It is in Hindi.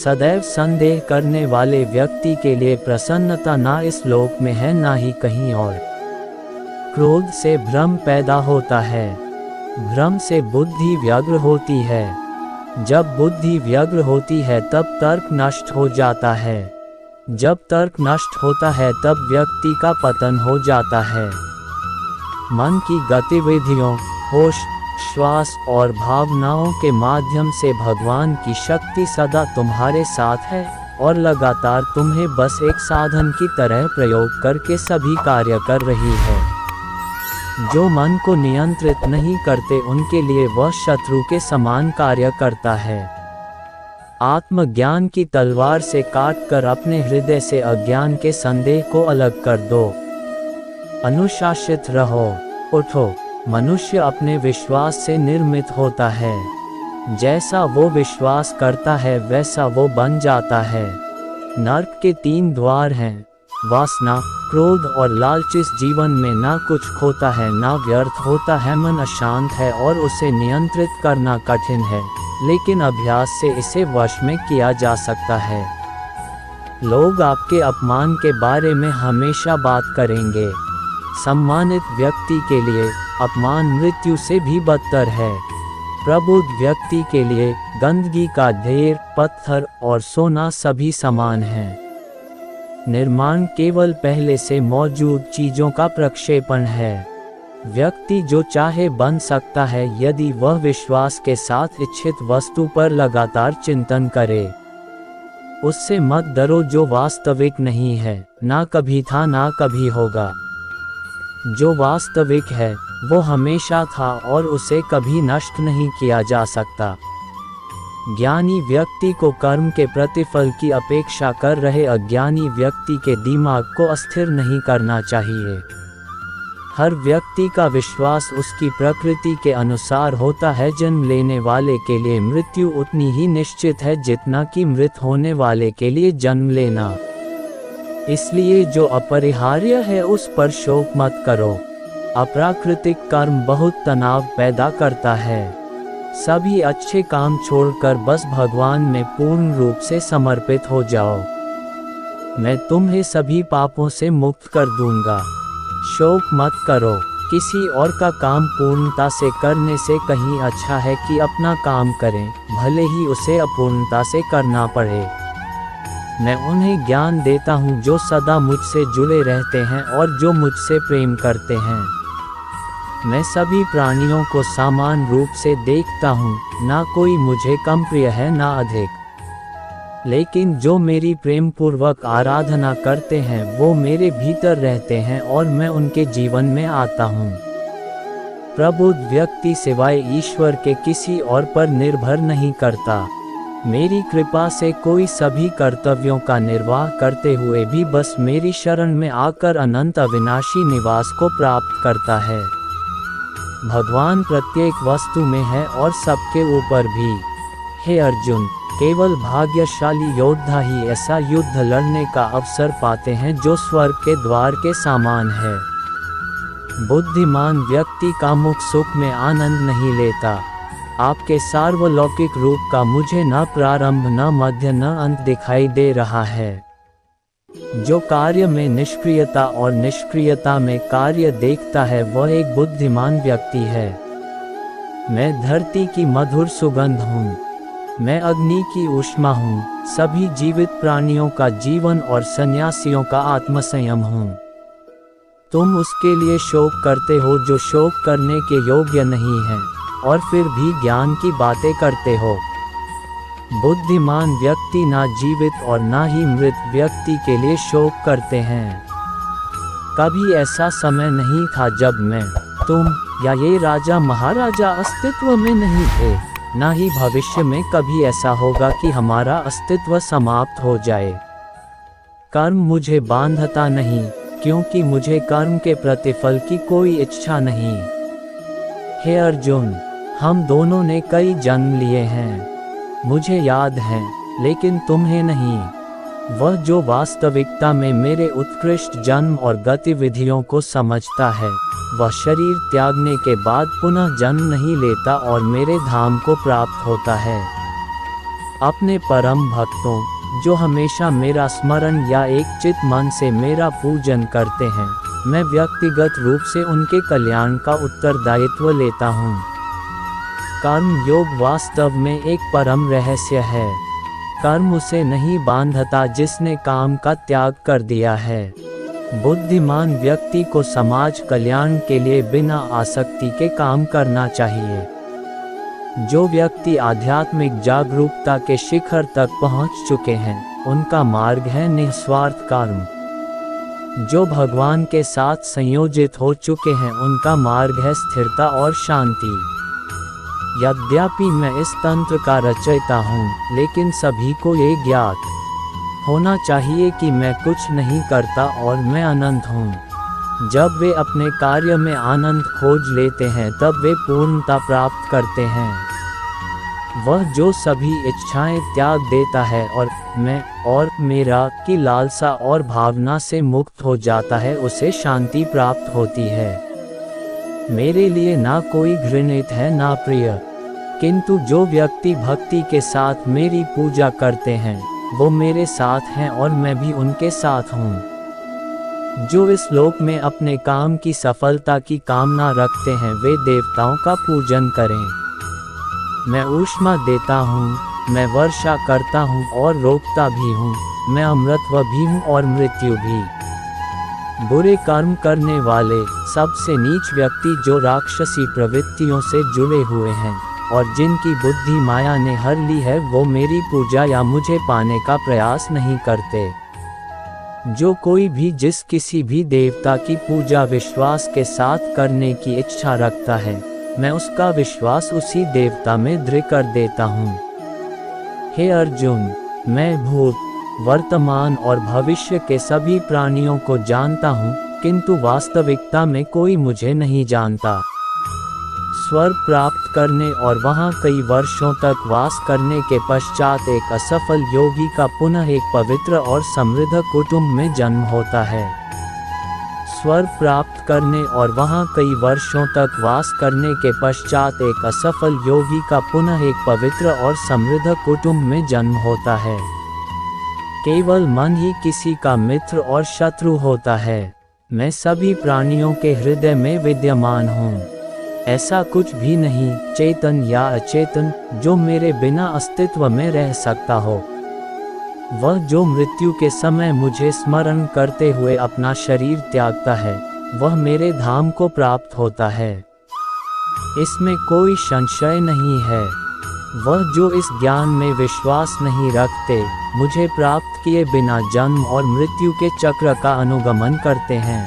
सदैव संदेह करने वाले व्यक्ति के लिए प्रसन्नता ना इस लोक में है ना ही कहीं और। क्रोध से भ्रम पैदा होता है, भ्रम से बुद्धि व्यग्र होती है, जब बुद्धि व्यग्र होती है तब तर्क नष्ट हो जाता है, जब तर्क नष्ट होता है तब व्यक्ति का पतन हो जाता है। मन की गतिविधियों, होश, श्वास और भावनाओं के माध्यम से भगवान की शक्ति सदा तुम्हारे साथ है और लगातार तुम्हें बस एक साधन की तरह प्रयोग करके सभी कार्य कर रही है। जो मन को नियंत्रित नहीं करते उनके लिए वह शत्रु के समान कार्य करता है। आत्मज्ञान की तलवार से काटकर अपने हृदय से अज्ञान के संदेह को अलग कर दो। अनुशासित रहो, उठो। मनुष्य अपने विश्वास से निर्मित होता है। जैसा वो विश्वास करता है वैसा वो बन जाता है। नर्क के 3 द्वार हैं, वासना, क्रोध और लालच। इस जीवन में ना कुछ खोता है ना व्यर्थ होता है। मन अशांत है और उसे नियंत्रित करना कठिन है, लेकिन अभ्यास से इसे वश में किया जा सकता है। लोग आपके अपमान के बारे में हमेशा बात करेंगे। सम्मानित व्यक्ति के लिए अपमान मृत्यु से भी बदतर है। प्रबुद्ध व्यक्ति के लिए गंदगी का ढेर, पत्थर और सोना सभी समान हैं। निर्माण केवल पहले से मौजूद चीजों का प्रक्षेपण है। व्यक्ति जो चाहे बन सकता है यदि वह विश्वास के साथ इच्छित वस्तु पर लगातार चिंतन करे। उससे मत डरो जो वास्तविक नहीं है, ना कभी था ना कभी होगा। जो वास्तविक है वो हमेशा था और उसे कभी नष्ट नहीं किया जा सकता। ज्ञानी व्यक्ति को कर्म के प्रतिफल की अपेक्षा कर रहे अज्ञानी व्यक्ति के दिमाग को अस्थिर नहीं करना चाहिए। हर व्यक्ति का विश्वास उसकी प्रकृति के अनुसार होता है। जन्म लेने वाले के लिए मृत्यु उतनी ही निश्चित है जितना कि मृत होने वाले के लिए जन्म लेना। इसलिए जो अपरिहार्य है उस पर शोक मत करो। अप्राकृतिक कर्म बहुत तनाव पैदा करता है। सभी अच्छे काम छोड़कर बस भगवान में पूर्ण रूप से समर्पित हो जाओ। मैं तुम्हें सभी पापों से मुक्त कर दूंगा। शोक मत करो। किसी और का काम पूर्णता से करने से कहीं अच्छा है कि अपना काम करें, भले ही उसे अपूर्णता से करना पड़े। मैं उन्हें ज्ञान देता हूँ जो सदा मुझसे जुड़े रहते हैं और जो मुझसे प्रेम करते हैं। मैं सभी प्राणियों को समान रूप से देखता हूँ, ना कोई मुझे कम प्रिय है ना अधिक। लेकिन जो मेरी प्रेम पूर्वक आराधना करते हैं वो मेरे भीतर रहते हैं और मैं उनके जीवन में आता हूँ। प्रबुद्ध व्यक्ति सिवाय ईश्वर के किसी और पर निर्भर नहीं करता। मेरी कृपा से कोई सभी कर्तव्यों का निर्वाह करते हुए भी बस मेरी शरण में आकर अनंत अविनाशी निवास को प्राप्त करता है। भगवान प्रत्येक वस्तु में है और सबके ऊपर भी। हे अर्जुन, केवल भाग्यशाली योद्धा ही ऐसा युद्ध लड़ने का अवसर पाते हैं जो स्वर्ग के द्वार के समान है। बुद्धिमान व्यक्ति का मुख सुख में आनंद नहीं लेता। आपके सार्वलौकिक रूप का मुझे न प्रारंभ न मध्य न अंत दिखाई दे रहा है। जो कार्य में निष्क्रियता और निष्क्रियता में कार्य देखता है वह एक बुद्धिमान व्यक्ति है। मैं धरती की मधुर सुगंध हूँ, मैं अग्नि की ऊष्मा हूँ, सभी जीवित प्राणियों का जीवन और सन्यासियों का आत्मसंयम हूँ। तुम उसके लिए शोक करते हो जो शोक करने के योग्य नहीं है और फिर भी ज्ञान की बातें करते हो। बुद्धिमान व्यक्ति ना जीवित और ना ही मृत व्यक्ति के लिए शोक करते हैं। कभी ऐसा समय नहीं था जब मैं, तुम या ये राजा महाराजा अस्तित्व में नहीं थे, ना ही भविष्य में कभी ऐसा होगा कि हमारा अस्तित्व समाप्त हो जाए। कर्म मुझे बांधता नहीं, क्योंकि मुझे कर्म के प्रतिफल की कोई इच्छा नहीं। हे अर्जुन, हम दोनों ने कई जन्म लिए हैं, मुझे याद है, लेकिन तुम्हें नहीं। वह जो वास्तविकता में मेरे उत्कृष्ट जन्म और गतिविधियों को समझता है, वह शरीर त्यागने के बाद पुनः जन्म नहीं लेता और मेरे धाम को प्राप्त होता है। अपने परम भक्तों, जो हमेशा मेरा स्मरण या एक चित मन से मेरा पूजन करते हैं, मैं व्यक्तिगत रूप से उनके कल्याण का उत्तरदायित्व लेता हूँ। कर्म योग वास्तव में एक परम रहस्य है। कर्म उसे नहीं बांधता जिसने काम का त्याग कर दिया है। बुद्धिमान व्यक्ति को समाज कल्याण के लिए बिना आसक्ति के काम करना चाहिए। जो व्यक्ति आध्यात्मिक जागरूकता के शिखर तक पहुंच चुके हैं, उनका मार्ग है निस्वार्थ कर्म। जो भगवान के साथ संयोजित हो चुके हैं, उनका मार्ग है स्थिरता और शांति। यद्यपि मैं इस तंत्र का रचयिता हूँ, लेकिन सभी को ये ज्ञात होना चाहिए कि मैं कुछ नहीं करता और मैं अनंत हूँ। जब वे अपने कार्य में आनंद खोज लेते हैं, तब वे पूर्णता प्राप्त करते हैं। वह जो सभी इच्छाएं त्याग देता है और मैं और मेरा की लालसा और भावना से मुक्त हो जाता है, उसे शांति प्राप्त होती है। मेरे लिए ना कोई घृणित है ना प्रिय, किंतु जो व्यक्ति भक्ति के साथ मेरी पूजा करते हैं, वो मेरे साथ हैं और मैं भी उनके साथ हूँ। जो इस लोक में अपने काम की सफलता की कामना रखते हैं, वे देवताओं का पूजन करें। मैं ऊष्मा देता हूँ, मैं वर्षा करता हूँ और रोकता भी हूँ, मैं अमृतत्व भी हूँ और मृत्यु भी। बुरे कर्म करने वाले, सबसे नीच व्यक्ति जो राक्षसी प्रवृत्तियों से जुड़े हुए हैं और जिनकी बुद्धि माया ने हर ली है, वो मेरी पूजा या मुझे पाने का प्रयास नहीं करते। जो कोई भी जिस किसी भी देवता की पूजा विश्वास के साथ करने की इच्छा रखता है, मैं उसका विश्वास उसी देवता में दृढ़ कर देता हूँ। हे अर्जुन, मैं भूत, वर्तमान और भविष्य के सभी प्राणियों को जानता हूँ, किंतु वास्तविकता में कोई मुझे नहीं जानता। स्वर्ग प्राप्त करने और वहाँ कई वर्षों तक वास करने के पश्चात एक असफल योगी का पुनः एक पवित्र और समृद्ध कुटुंब में जन्म होता है। स्वर्ग प्राप्त करने और वहाँ कई वर्षों तक वास करने के पश्चात एक असफल योगी का पुनः एक पवित्र और समृद्ध कुटुंब में जन्म होता है। केवल मन ही किसी का मित्र और शत्रु होता है। मैं सभी प्राणियों के हृदय में विद्यमान हूँ। ऐसा कुछ भी नहीं, चेतन या अचेतन, जो मेरे बिना अस्तित्व में रह सकता हो। वह जो मृत्यु के समय मुझे स्मरण करते हुए अपना शरीर त्यागता है, वह मेरे धाम को प्राप्त होता है। इसमें कोई संशय नहीं है। वह जो इस ज्ञान में विश्वास नहीं रखते, मुझे प्राप्त किए बिना जन्म और मृत्यु के चक्र का अनुगमन करते हैं।